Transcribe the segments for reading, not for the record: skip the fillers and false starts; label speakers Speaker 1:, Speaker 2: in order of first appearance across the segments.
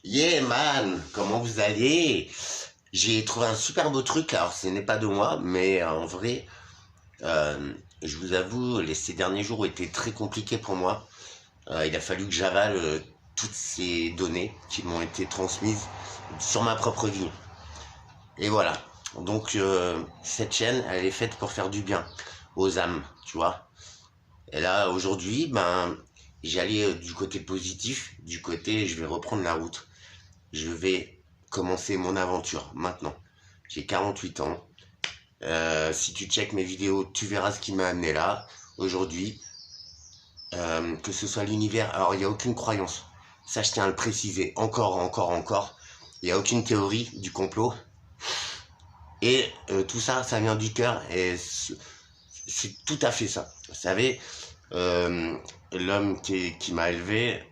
Speaker 1: Yeah man, comment vous allez? J'ai trouvé un super beau truc, alors ce n'est pas de moi, mais en vrai, je vous avoue, ces derniers jours ont été très compliqués pour moi. Il a fallu que j'avale toutes ces données qui m'ont été transmises sur ma propre vie. Et voilà, donc cette chaîne, elle est faite pour faire du bien aux âmes, tu vois. Et là, aujourd'hui, ben, j'allais du côté positif, du côté je vais reprendre la route. Je vais commencer mon aventure maintenant. J'ai 48 ans. Si tu checkes mes vidéos, tu verras ce qui m'a amené là, aujourd'hui. Que ce soit l'univers. Alors, il n'y a aucune croyance. Ça, je tiens à le préciser. Encore. Il n'y a aucune théorie du complot. Et tout ça, ça vient du cœur. Et c'est tout à fait ça. Vous savez, l'homme qui m'a élevé,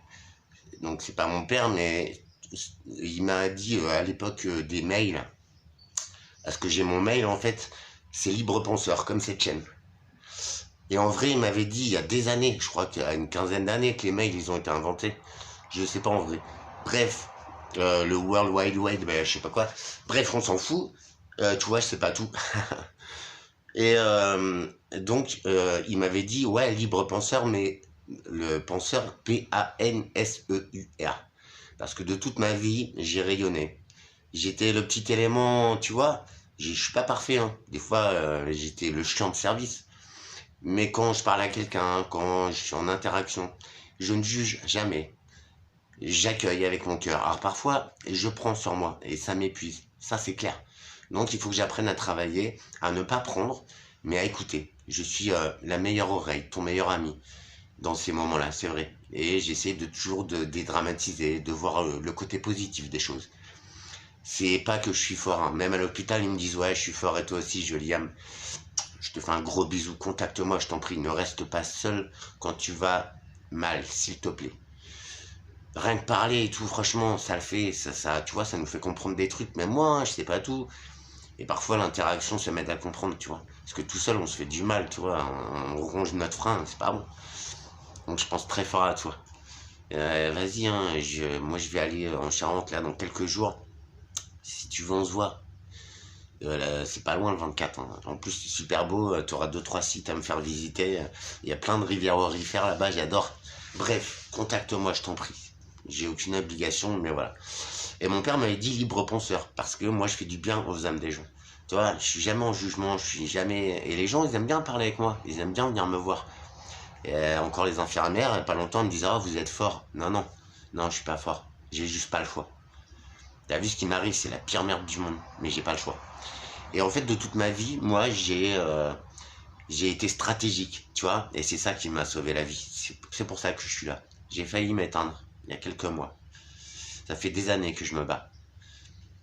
Speaker 1: donc c'est pas mon père, mais il m'a dit à l'époque des mails, parce que j'ai mon mail en fait, c'est Libre Penseur, comme cette chaîne. Et en vrai, il m'avait dit il y a des années, je crois qu'il y a une quinzaine d'années que les mails ils ont été inventés. Je sais pas en vrai. Bref, le World Wide Web, ben, je sais pas quoi. Bref, on s'en fout. Tu vois, je sais pas tout. Et donc, il m'avait dit, ouais, Libre Penseur, mais le penseur P-A-N-S-E-U-R. Parce que de toute ma vie, j'ai rayonné. J'étais le petit élément, tu vois. Je suis pas parfait, hein. Des fois, j'étais le chiant de service. Mais quand je parle à quelqu'un, quand je suis en interaction, je ne juge jamais. J'accueille avec mon cœur. Alors parfois, je prends sur moi et ça m'épuise. Ça, c'est clair. Donc, il faut que j'apprenne à travailler, à ne pas prendre, mais à écouter. Je suis la meilleure oreille, ton meilleur ami dans ces moments-là, c'est vrai. Et j'essaie de toujours de dédramatiser, de voir le côté positif des choses. C'est pas que je suis fort, hein. Même à l'hôpital, ils me disent ouais, je suis fort et toi aussi, je Liam. Je te fais un gros bisou, contacte-moi, je t'en prie, ne reste pas seul quand tu vas mal, s'il te plaît. Rien que parler et tout, franchement, ça le fait, tu vois, ça nous fait comprendre des trucs. Même moi, hein, je sais pas tout. Et parfois, l'interaction se met à comprendre, tu vois. Parce que tout seul, on se fait du mal, tu vois. On ronge notre frein, c'est pas bon. Donc, je pense très fort à toi. Vas-y, hein, moi, je vais aller en Charente, là, dans quelques jours. Si tu veux, on se voit. C'est pas loin le 24. Hein. En plus, c'est super beau. Tu auras 2-3 sites à me faire visiter. Il y a plein de rivières aurifères là-bas, j'adore. Bref, contacte-moi, je t'en prie. J'ai aucune obligation, mais voilà. Et mon père m'avait dit libre penseur, parce que moi, je fais du bien aux âmes des gens. Tu vois, je suis jamais en jugement, je suis jamais. Et les gens, ils aiment bien parler avec moi. Ils aiment bien venir me voir. Et encore les infirmières, il y a pas longtemps, elles me disaient ah, vous êtes fort. Non, je suis pas fort. J'ai juste pas le choix. T'as vu ce qui m'arrive, c'est la pire merde du monde, mais j'ai pas le choix. Et en fait, de toute ma vie, moi, j'ai été stratégique, tu vois, et c'est ça qui m'a sauvé la vie. C'est pour ça que je suis là. J'ai failli m'éteindre il y a quelques mois. Ça fait des années que je me bats.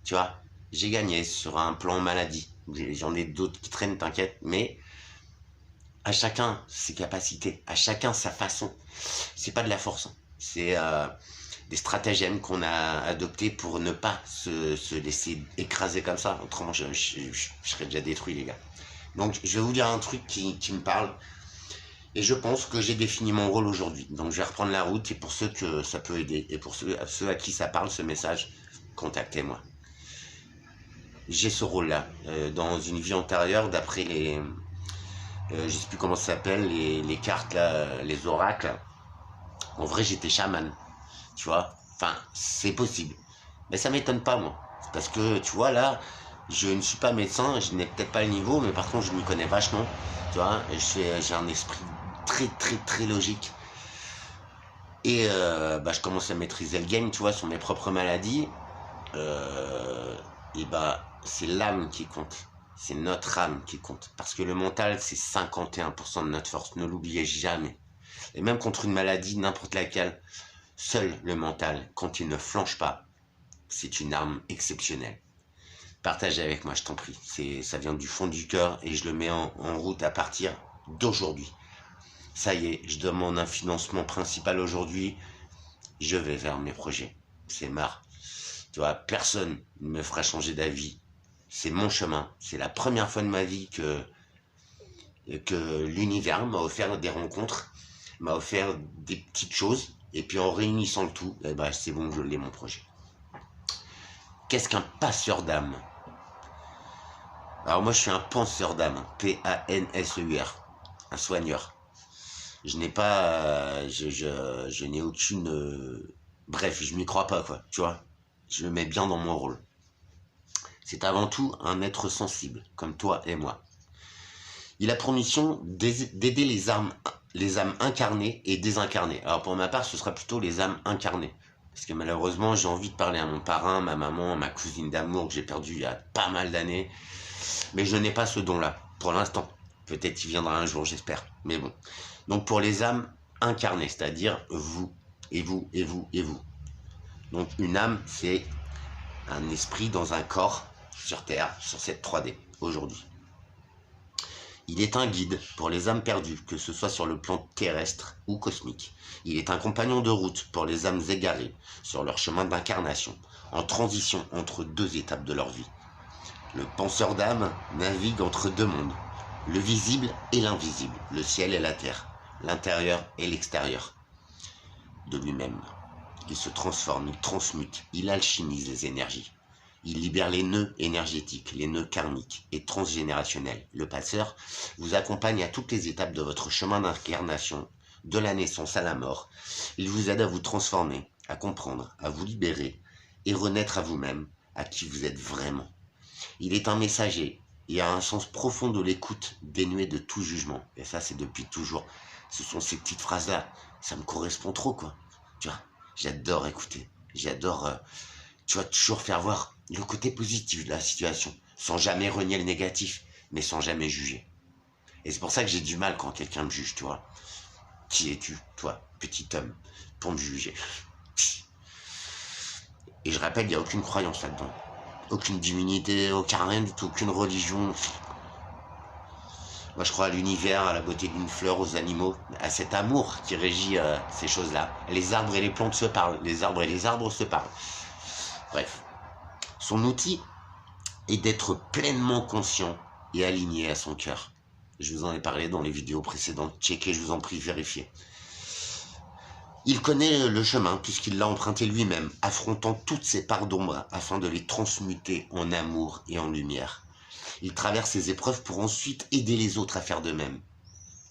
Speaker 1: Tu vois, j'ai gagné sur un plan maladie. J'en ai d'autres qui traînent, t'inquiète, mais à chacun ses capacités, à chacun sa façon. C'est pas de la force, hein. C'est des stratagèmes qu'on a adoptés pour ne pas se laisser écraser comme ça. Autrement, je serais déjà détruit, les gars. Donc, je vais vous dire un truc qui me parle. Et je pense que j'ai défini mon rôle aujourd'hui. Donc, je vais reprendre la route. Et pour ceux que ça peut aider, et pour ceux à qui ça parle, ce message, contactez-moi. J'ai ce rôle-là. Dans une vie antérieure, d'après les... je sais plus comment ça s'appelle, les cartes, là, les oracles. En vrai, j'étais chaman. Tu vois, enfin, c'est possible. Mais ça m'étonne pas, moi. Parce que, tu vois, là, je ne suis pas médecin, je n'ai peut-être pas le niveau, mais par contre, je m'y connais vachement. Tu vois, j'ai un esprit très logique. Et bah, je commence à maîtriser le game, tu vois, sur mes propres maladies. Et bah, c'est l'âme qui compte. C'est notre âme qui compte. Parce que le mental, c'est 51% de notre force. Ne l'oubliez jamais. Et même contre une maladie, n'importe laquelle, seul le mental, quand il ne flanche pas, c'est une arme exceptionnelle. Partage avec moi, je t'en prie. Ça vient du fond du cœur et je le mets en route à partir d'aujourd'hui. Ça y est, je demande un financement principal aujourd'hui. Je vais vers mes projets. C'est marre. Tu vois, personne ne me fera changer d'avis. C'est mon chemin. C'est la première fois de ma vie que l'univers m'a offert des rencontres, m'a offert des petites choses. Et puis en réunissant le tout, eh ben, c'est bon, je l'ai mon projet. Qu'est-ce qu'un passeur d'âme? Alors moi, je suis un penseur d'âme, P-A-N-S-E-U-R, un soigneur. Je n'ai pas, je n'ai aucune, bref, je m'y crois pas, quoi, tu vois. Je me mets bien dans mon rôle. C'est avant tout un être sensible, comme toi et moi. Il a pour mission d'aider les âmes incarnées et désincarnées. Alors pour ma part, ce sera plutôt les âmes incarnées. Parce que malheureusement, j'ai envie de parler à mon parrain, ma maman, ma cousine d'amour que j'ai perdue il y a pas mal d'années. Mais je n'ai pas ce don-là, pour l'instant. Peut-être qu'il viendra un jour, j'espère. Mais bon. Donc pour les âmes incarnées, c'est-à-dire vous, et vous, et vous, et vous. Donc une âme, c'est un esprit dans un corps sur Terre, sur cette 3D, aujourd'hui. Il est un guide pour les âmes perdues, que ce soit sur le plan terrestre ou cosmique. Il est un compagnon de route pour les âmes égarées, sur leur chemin d'incarnation, en transition entre deux étapes de leur vie. Le penseur d'âme navigue entre deux mondes, le visible et l'invisible, le ciel et la terre, l'intérieur et l'extérieur de lui-même. Il se transforme, il transmute, il alchimise les énergies. Il libère les nœuds énergétiques, les nœuds karmiques et transgénérationnels. Le passeur vous accompagne à toutes les étapes de votre chemin d'incarnation, de la naissance à la mort. Il vous aide à vous transformer, à comprendre, à vous libérer et renaître à vous-même, à qui vous êtes vraiment. Il est un messager et a un sens profond de l'écoute, dénué de tout jugement. Et ça, c'est depuis toujours. Ce sont ces petites phrases-là. Ça me correspond trop, quoi. Tu vois, j'adore écouter. J'adore, tu vois, toujours faire voir le côté positif de la situation, sans jamais renier le négatif, mais sans jamais juger. Et c'est pour ça que j'ai du mal quand quelqu'un me juge, tu vois. Qui es-tu, toi, petit homme, pour me juger? Et je rappelle, il n'y a aucune croyance là-dedans. Aucune divinité, aucun rien du tout, aucune religion. Moi, je crois à l'univers, à la beauté d'une fleur, aux animaux, à cet amour qui régit ces choses-là. Les arbres et les plantes se parlent, les arbres et les arbres se parlent. Bref. Son outil est d'être pleinement conscient et aligné à son cœur. Je vous en ai parlé dans les vidéos précédentes. Checkez, je vous en prie, vérifiez. Il connaît le chemin puisqu'il l'a emprunté lui-même, affrontant toutes ses parts d'ombre afin de les transmuter en amour et en lumière. Il traverse ses épreuves pour ensuite aider les autres à faire de même.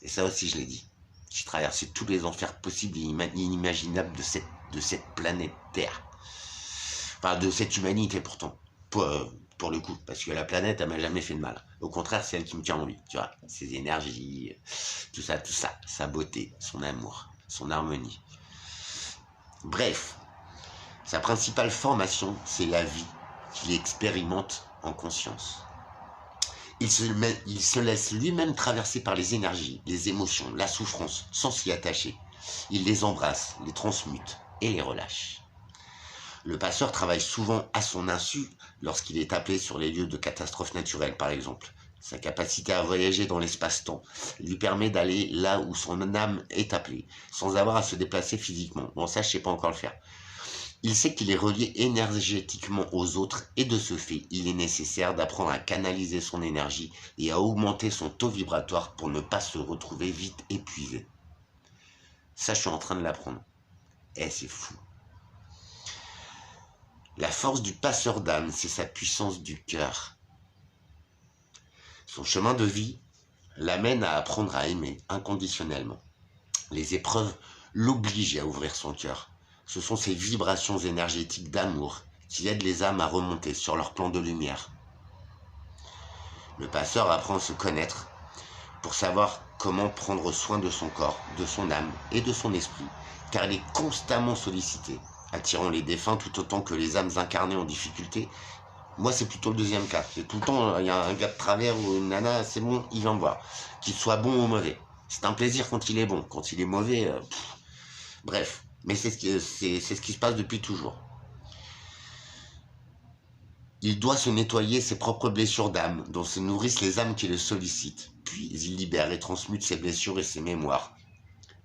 Speaker 1: Et ça aussi, je l'ai dit. J'ai traversé tous les enfers possibles et inimaginables de cette planète Terre. Enfin, de cette humanité pourtant. Pour le coup, parce que la planète, elle m'a jamais fait de mal. Au contraire, c'est elle qui me tient en vie, tu vois. Ses énergies, tout ça, sa beauté, son amour, son harmonie. Bref, sa principale formation, c'est la vie qu'il expérimente en conscience. Il se laisse lui-même traverser par les énergies, les émotions, la souffrance, sans s'y attacher. Il les embrasse, les transmute et les relâche. Le passeur travaille souvent à son insu lorsqu'il est appelé sur les lieux de catastrophes naturelles, par exemple. Sa capacité à voyager dans l'espace-temps lui permet d'aller là où son âme est appelée, sans avoir à se déplacer physiquement. Bon, ça, je sais pas encore le faire. Il sait qu'il est relié énergétiquement aux autres et de ce fait, il est nécessaire d'apprendre à canaliser son énergie et à augmenter son taux vibratoire pour ne pas se retrouver vite épuisé. Ça, je suis en train de l'apprendre. C'est fou. La force du passeur d'âme, c'est sa puissance du cœur. Son chemin de vie l'amène à apprendre à aimer inconditionnellement. Les épreuves l'obligent à ouvrir son cœur. Ce sont ces vibrations énergétiques d'amour qui aident les âmes à remonter sur leur plan de lumière. Le passeur apprend à se connaître pour savoir comment prendre soin de son corps, de son âme et de son esprit, car il est constamment sollicité, attirant les défunts tout autant que les âmes incarnées en difficulté. Moi, c'est plutôt le deuxième cas. C'est tout le temps, il y a un gars de travers ou une nana, c'est bon, il vient me voir. Qu'il soit bon ou mauvais. C'est un plaisir quand il est bon. Quand il est mauvais, bref. Mais c'est ce qui se passe depuis toujours. Il doit se nettoyer ses propres blessures d'âme, dont se nourrissent les âmes qui le sollicitent. Puis il libère et transmute ses blessures et ses mémoires.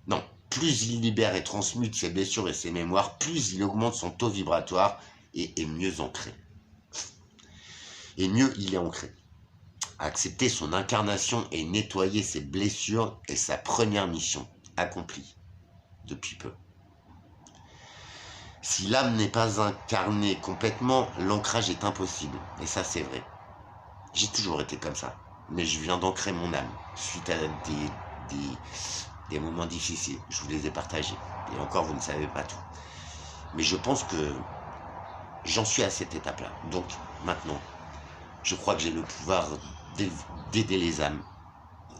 Speaker 1: Non, plus il libère et transmute ses blessures et ses mémoires, plus il augmente son taux vibratoire et est mieux ancré. Et mieux il est ancré. Accepter son incarnation et nettoyer ses blessures est sa première mission, accomplie depuis peu. Si l'âme n'est pas incarnée complètement, l'ancrage est impossible. Et ça, c'est vrai. J'ai toujours été comme ça. Mais je viens d'ancrer mon âme suite à des moments difficiles. Je vous les ai partagés. Et encore, vous ne savez pas tout. Mais je pense que j'en suis à cette étape-là. Donc, maintenant, je crois que j'ai le pouvoir d'aider les âmes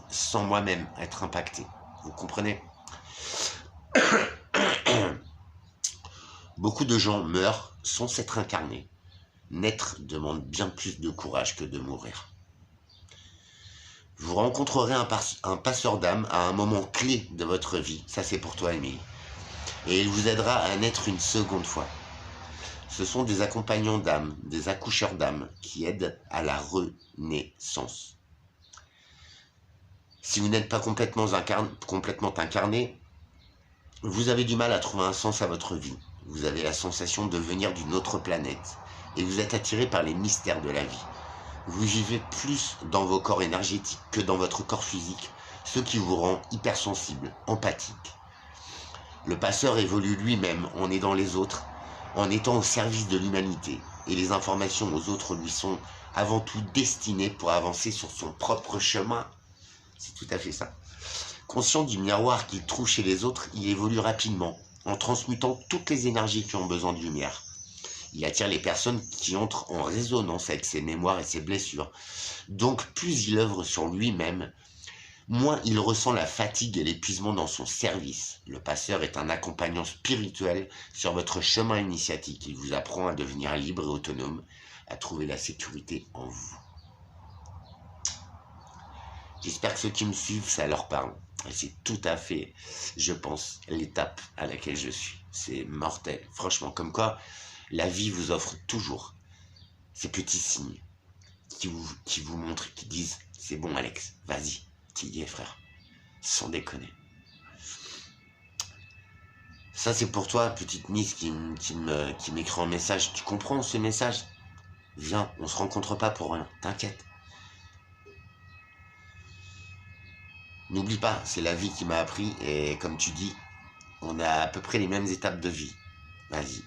Speaker 1: sans moi-même être impacté. Vous comprenez? Beaucoup de gens meurent sans s'être incarnés. Naître demande bien plus de courage que de mourir. Vous rencontrerez un passeur d'âme à un moment clé de votre vie. Ça, c'est pour toi, Émilie. Et il vous aidera à naître une seconde fois. Ce sont des accompagnants d'âme, des accoucheurs d'âme qui aident à la renaissance. Si vous n'êtes pas complètement incarné, vous avez du mal à trouver un sens à votre vie. Vous avez la sensation de venir d'une autre planète et vous êtes attiré par les mystères de la vie. Vous vivez plus dans vos corps énergétiques que dans votre corps physique, ce qui vous rend hypersensible, empathique. Le passeur évolue lui-même en aidant les autres, en étant au service de l'humanité, et les informations aux autres lui sont avant tout destinées pour avancer sur son propre chemin. C'est tout à fait ça. Conscient du miroir qu'il trouve chez les autres, il évolue rapidement, en transmutant toutes les énergies qui ont besoin de lumière. Il attire les personnes qui entrent en résonance avec ses mémoires et ses blessures. Donc plus il œuvre sur lui-même, moins il ressent la fatigue et l'épuisement dans son service. Le passeur est un accompagnant spirituel sur votre chemin initiatique. Il vous apprend à devenir libre et autonome, à trouver la sécurité en vous. J'espère que ceux qui me suivent, ça leur parle. Et c'est tout à fait, je pense, l'étape à laquelle je suis. C'est mortel. Franchement, comme quoi, la vie vous offre toujours ces petits signes qui vous montrent, qui disent « C'est bon, Alex, vas-y, t'y y es, frère. » Sans déconner. Ça, c'est pour toi, petite Miss qui m'écrit en message. Tu comprends ce message? Viens, on se rencontre pas pour rien. T'inquiète. N'oublie pas, c'est la vie qui m'a appris et comme tu dis, on a à peu près les mêmes étapes de vie. Vas-y.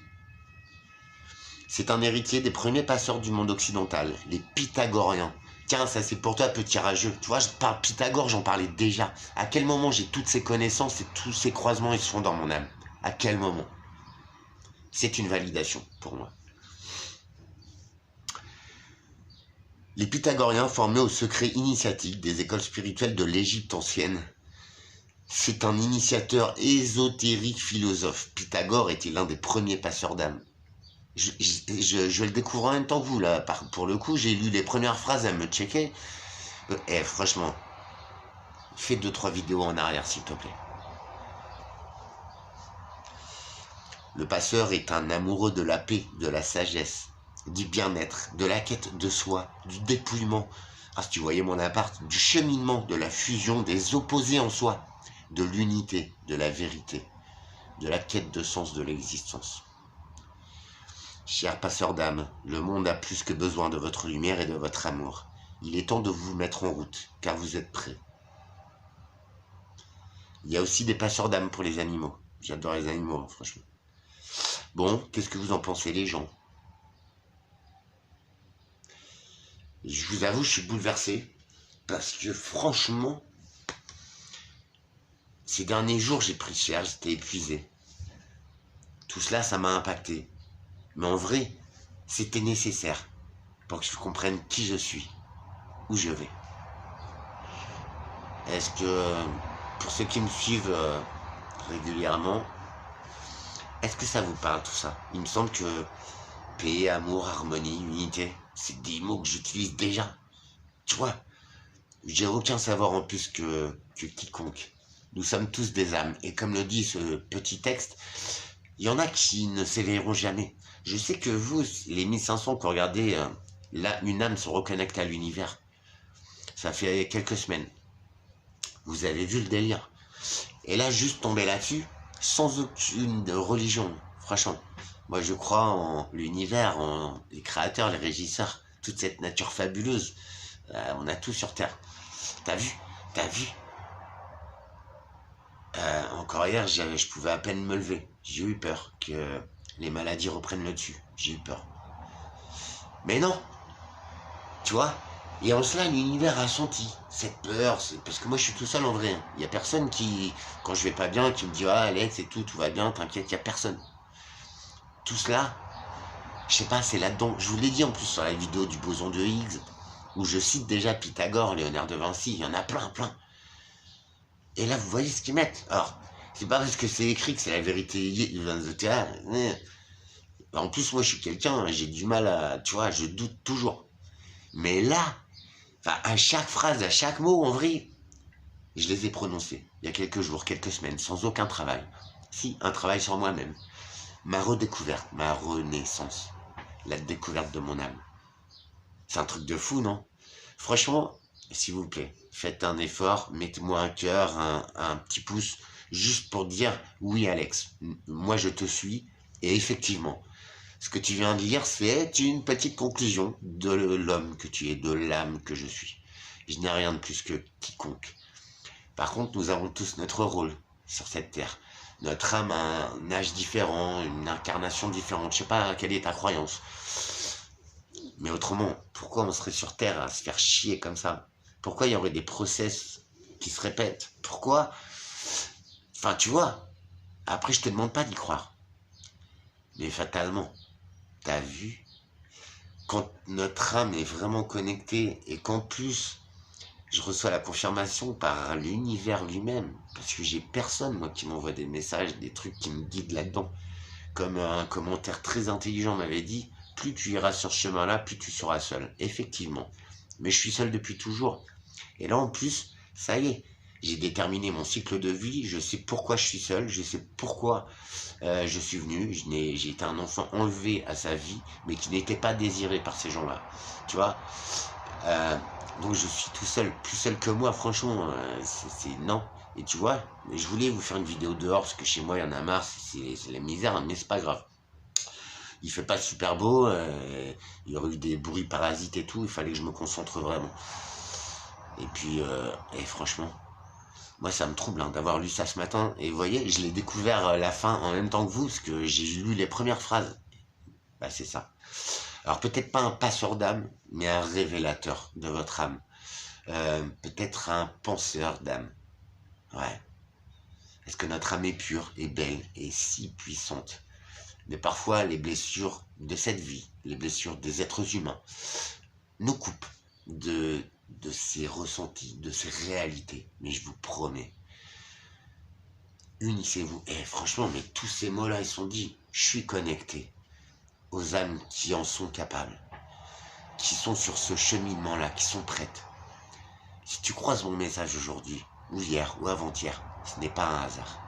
Speaker 1: C'est un héritier des premiers passeurs du monde occidental, les Pythagoriens. Tiens, ça c'est pour toi, petit rageux. Tu vois, je parle Pythagore, j'en parlais déjà. À quel moment j'ai toutes ces connaissances et tous ces croisements, ils se font dans mon âme? À quel moment? C'est une validation pour moi. Les Pythagoriens formaient au secret initiatique des écoles spirituelles de l'Égypte ancienne. C'est un initiateur ésotérique philosophe. Pythagore était l'un des premiers passeurs d'âme. Je le découvre en même temps que vous, là. Pour le coup, j'ai lu les premières phrases à me checker. Franchement, fais 2-3 vidéos en arrière, s'il te plaît. Le passeur est un amoureux de la paix, de la sagesse, du bien-être, de la quête de soi, du dépouillement. Ah, si tu voyais mon appart, du cheminement, de la fusion des opposés en soi, de l'unité, de la vérité, de la quête de sens de l'existence. Cher passeur d'âme, le monde a plus que besoin de votre lumière et de votre amour. Il est temps de vous mettre en route, car vous êtes prêts. Il y a aussi des passeurs d'âme pour les animaux. J'adore les animaux, franchement. Bon, qu'est-ce que vous en pensez, les gens? Je vous avoue, je suis bouleversé, parce que franchement, ces derniers jours, j'ai pris cher, j'étais épuisé. Tout cela, ça m'a impacté. Mais en vrai, c'était nécessaire pour que je comprenne qui je suis, où je vais. Est-ce que, pour ceux qui me suivent régulièrement, est-ce que ça vous parle tout ça? Il me semble que paix, amour, harmonie, unité, c'est des mots que j'utilise déjà. Tu vois, j'ai aucun savoir en plus que quiconque. Nous sommes tous des âmes. Et comme le dit ce petit texte, il y en a qui ne s'éveilleront jamais. Je sais que vous, les 1500 que vous regardez, là, une âme se reconnecte à l'univers. Ça fait quelques semaines. Vous avez vu le délire. Et là, juste tomber là-dessus, sans aucune religion, franchement. Moi, je crois en l'univers, en les créateurs, les régisseurs, toute cette nature fabuleuse. On a tout sur Terre. T'as vu? T'as vu? Encore hier, je pouvais à peine me lever. J'ai eu peur que les maladies reprennent le dessus. J'ai eu peur. Mais non, tu vois. Et en cela, l'univers a senti cette peur. Parce que moi, je suis tout seul en vrai. Il n'y a personne qui, quand je vais pas bien, qui me dit ah Alex et tout va bien, t'inquiète, il n'y a personne. Tout cela, je sais pas, c'est là-dedans. Je vous l'ai dit en plus sur la vidéo du boson de Higgs, où je cite déjà Pythagore, Léonard de Vinci, il y en a plein, plein. Et là, vous voyez ce qu'ils mettent. Alors, c'est pas parce que c'est écrit que c'est la vérité de théâtre. En plus, moi, je suis quelqu'un, j'ai du mal à, tu vois, je doute toujours. Mais là, enfin, à chaque phrase, à chaque mot, en vrai, je les ai prononcés. Il y a quelques jours, quelques semaines, sans aucun travail. Si, un travail sur moi-même. Ma redécouverte, ma renaissance. La découverte de mon âme. C'est un truc de fou, non? Franchement, s'il vous plaît, faites un effort, mettez-moi un cœur, un petit pouce, juste pour dire oui Alex, moi je te suis, et effectivement, ce que tu viens de lire, c'est une petite conclusion de l'homme que tu es, de l'âme que je suis. Je n'ai rien de plus que quiconque. Par contre, nous avons tous notre rôle sur cette terre. Notre âme a un âge différent, une incarnation différente. Je sais pas quelle est ta croyance. Mais autrement, pourquoi on serait sur Terre à se faire chier comme ça? Pourquoi il y aurait des process qui se répètent? Pourquoi? Enfin, tu vois, après je te demande pas d'y croire. Mais fatalement, t'as vu, quand notre âme est vraiment connectée et qu'en plus, je reçois la confirmation par l'univers lui-même, parce que j'ai personne, moi, qui m'envoie des messages, des trucs qui me guident là-dedans. Comme un commentaire très intelligent m'avait dit, plus tu iras sur ce chemin-là, plus tu seras seul. Effectivement. Mais je suis seul depuis toujours. Et là, en plus, ça y est, j'ai déterminé mon cycle de vie, je sais pourquoi je suis seul, je sais pourquoi je suis venu, j'ai été un enfant enlevé à sa vie, mais qui n'était pas désiré par ces gens-là. Tu vois, donc je suis tout seul, plus seul que moi, franchement, c'est non. Et tu vois, je voulais vous faire une vidéo dehors, parce que chez moi, il y en a marre, c'est la misère, mais c'est pas grave. Il fait pas super beau, il y aurait eu des bruits parasites et tout, il fallait que je me concentre vraiment. Et puis, et franchement, moi ça me trouble hein, d'avoir lu ça ce matin. Et vous voyez, je l'ai découvert la fin en même temps que vous, parce que j'ai lu les premières phrases. Bah c'est ça. Alors peut-être pas un passeur d'âme, mais un révélateur de votre âme. Peut-être un penseur d'âme. Ouais. Est-ce que notre âme est pure, est belle, et si puissante? Mais parfois, les blessures de cette vie, les blessures des êtres humains, nous coupent de ces ressentis, de ces réalités. Mais je vous promets, unissez-vous. Et franchement, mais tous ces mots-là, ils sont dits. Je suis connecté aux âmes qui en sont capables, qui sont sur ce cheminement-là, qui sont prêtes. Si tu croises mon message aujourd'hui, ou hier, ou avant-hier, ce n'est pas un hasard.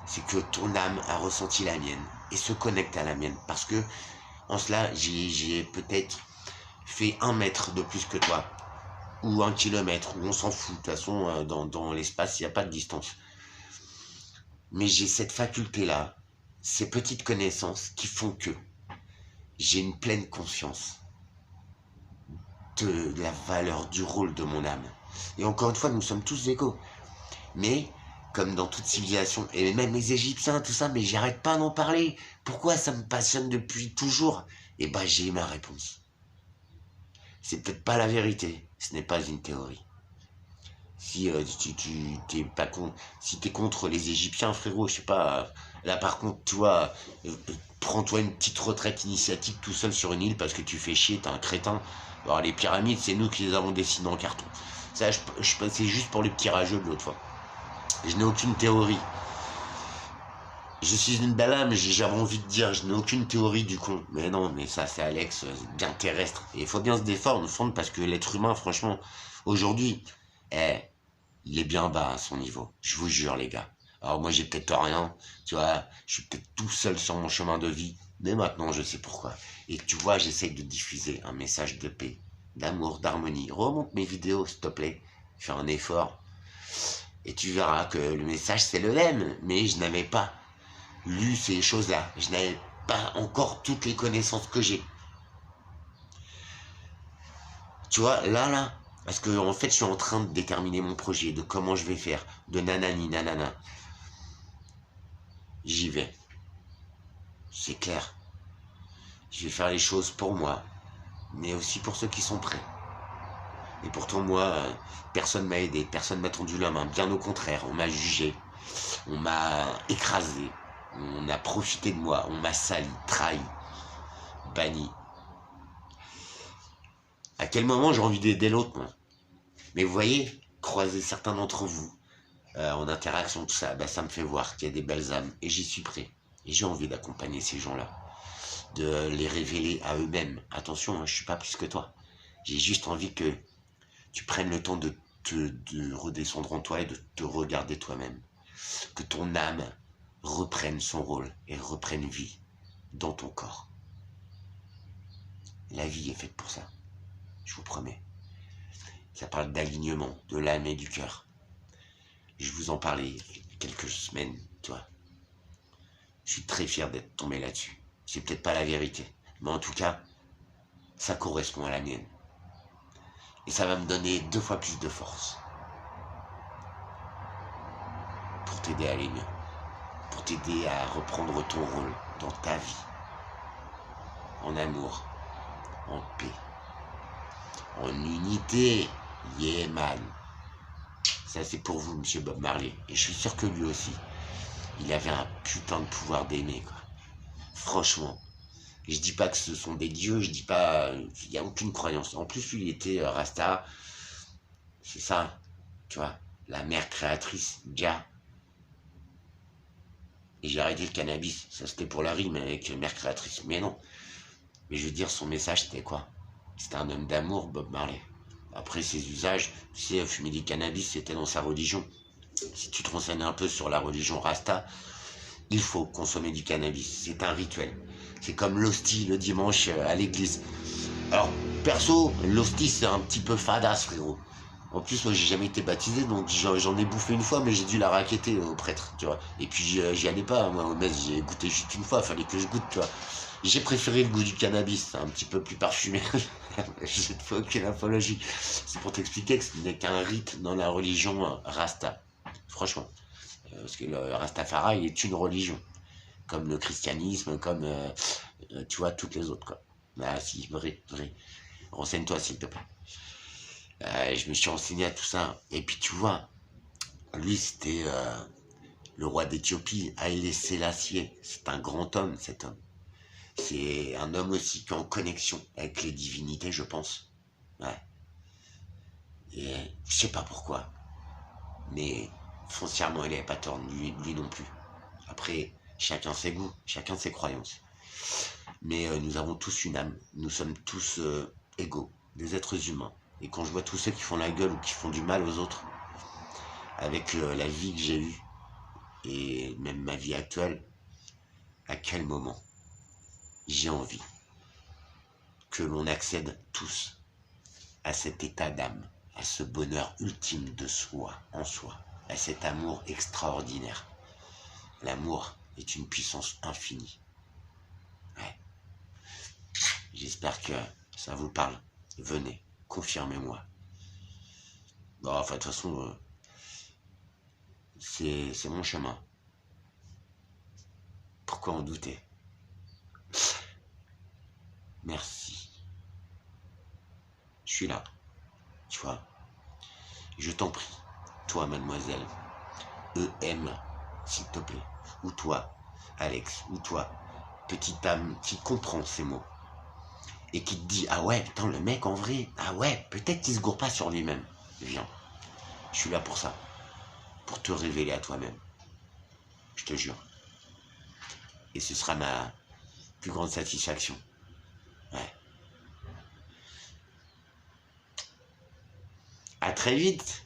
Speaker 1: C'est que ton âme a ressenti la mienne et se connecte à la mienne. Parce que, en cela, j'ai peut-être fait 1 mètre de plus que toi. Ou 1 kilomètre, ou on s'en fout. De toute façon, dans l'espace, il n'y a pas de distance. Mais j'ai cette faculté-là, ces petites connaissances qui font que j'ai une pleine conscience de la valeur, du rôle de mon âme. Et encore une fois, nous sommes tous égaux. Mais, comme dans toute civilisation, et même les Égyptiens, tout ça, mais j'arrête pas d'en parler. Pourquoi ça me passionne depuis toujours? Eh ben, j'ai ma réponse. C'est peut-être pas la vérité, ce n'est pas une théorie. Si tu t'es pas contre, si t'es contre les Égyptiens, frérot, je sais pas. Là, par contre, toi, prends-toi une petite retraite initiatique tout seul sur une île parce que tu fais chier, t'es un crétin. Alors, les pyramides, c'est nous qui les avons dessinées en carton. Ça, c'est juste pour le petit rageux de l'autre fois. Je n'ai aucune théorie. Je suis une belle âme, j'avais envie de dire, je n'ai aucune théorie du con. Mais non, mais ça, c'est Alex, bien terrestre. Et il faut bien se défendre parce que l'être humain, franchement, aujourd'hui, il est bien bas à son niveau. Je vous jure, les gars. Alors moi, j'ai peut-être rien, tu vois, je suis peut-être tout seul sur mon chemin de vie, mais maintenant, je sais pourquoi. Et tu vois, j'essaye de diffuser un message de paix, d'amour, d'harmonie. Remonte mes vidéos, s'il te plaît. Fais un effort. Et tu verras que le message, c'est le même. Mais je n'avais pas lu ces choses-là. Je n'avais pas encore toutes les connaissances que j'ai. Tu vois, là, parce que en fait, je suis en train de déterminer mon projet, de comment je vais faire, de nanani, nanana. J'y vais. c'est clair. Je vais faire les choses pour moi, mais aussi pour ceux qui sont prêts. Et pourtant, moi, personne m'a aidé, personne m'a tendu la main. Bien au contraire, on m'a jugé, on m'a écrasé, on a profité de moi, on m'a sali, trahi, banni. À quel moment j'ai envie d'aider l'autre, moi? Mais vous voyez, croiser certains d'entre vous en interaction, tout ça, bah, ça me fait voir qu'il y a des belles âmes. Et j'y suis prêt. Et j'ai envie d'accompagner ces gens-là, de les révéler à eux-mêmes. Attention, hein, je suis pas plus que toi. J'ai juste envie que tu prennes le temps de redescendre en toi et de te regarder toi-même. Que ton âme reprenne son rôle et reprenne vie dans ton corps. La vie est faite pour ça, je vous promets. Ça parle d'alignement de l'âme et du cœur. Je vous en parlais il y a quelques semaines, tu vois. Je suis très fier d'être tombé là-dessus. C'est peut-être pas la vérité, mais en tout cas, ça correspond à la mienne. Et ça va me donner 2 fois plus de force pour t'aider à aller mieux, pour t'aider à reprendre ton rôle dans ta vie, en amour, en paix, en unité. Yeah man. Ça c'est pour vous, monsieur Bob Marley. Et je suis sûr que lui aussi, il avait un putain de pouvoir d'aimer, quoi. Franchement. Je dis pas que ce sont des dieux, je dis pas... Il n'y a aucune croyance. En plus, lui, il était Rasta. C'est ça, tu vois. La mère créatrice, Jah. Et j'ai arrêté le cannabis. Ça, c'était pour la rime avec mère créatrice. Mais non. Mais je veux dire, son message, c'était quoi? C'était un homme d'amour, Bob Marley. Après, ses usages, tu sais, fumer du cannabis, c'était dans sa religion. Si tu te renseignes un peu sur la religion Rasta, il faut consommer du cannabis. C'est un rituel. C'est comme l'hostie le dimanche à l'église. Alors, perso, l'hostie, c'est un petit peu fadasse, frérot. En plus, moi, j'ai jamais été baptisé, donc j'en ai bouffé une fois, mais j'ai dû la raquetter au prêtre, tu vois. Et puis, j'y allais pas, moi, au messe, j'ai goûté juste une fois, fallait que je goûte, tu vois. J'ai préféré le goût du cannabis, c'est un petit peu plus parfumé. Cette fois, aucune apologie. C'est pour t'expliquer que ce n'est qu'un rite dans la religion Rasta. Franchement. Parce que le Rastafari est une religion. Comme le christianisme, comme, tu vois, toutes les autres, quoi. Ah si, vrai, vrai. Renseigne-toi, s'il te plaît. Je me suis renseigné à tout ça. Et puis, tu vois, lui, c'était le roi d'Éthiopie, Haïlé Sélassié. C'est un grand homme, cet homme. C'est un homme aussi qui est en connexion avec les divinités, je pense. Ouais. Et je sais pas pourquoi. Mais foncièrement, il n'avait pas tort, lui non plus. Après, chacun ses goûts, chacun ses croyances. Mais nous avons tous une âme. Nous sommes tous égaux, des êtres humains. Et quand je vois tous ceux qui font la gueule ou qui font du mal aux autres, avec la vie que j'ai eue, et même ma vie actuelle, à quel moment j'ai envie que l'on accède tous à cet état d'âme, à ce bonheur ultime de soi, en soi, à cet amour extraordinaire. L'amour est une puissance infinie. Ouais. J'espère que ça vous parle. Venez, confirmez-moi. Bon, enfin, de toute façon, c'est mon chemin. Pourquoi en douter? Merci. Je suis là. Tu vois. Je t'en prie. Toi, mademoiselle. EM, s'il te plaît. Ou toi, Alex. Ou toi, petite âme qui comprend ces mots. Et qui te dit, ah ouais, putain, le mec, en vrai, ah ouais, peut-être qu'il se gourre pas sur lui-même. Viens. Je suis là pour ça. Pour te révéler à toi-même. Je te jure. Et ce sera ma plus grande satisfaction. Ouais. À très vite.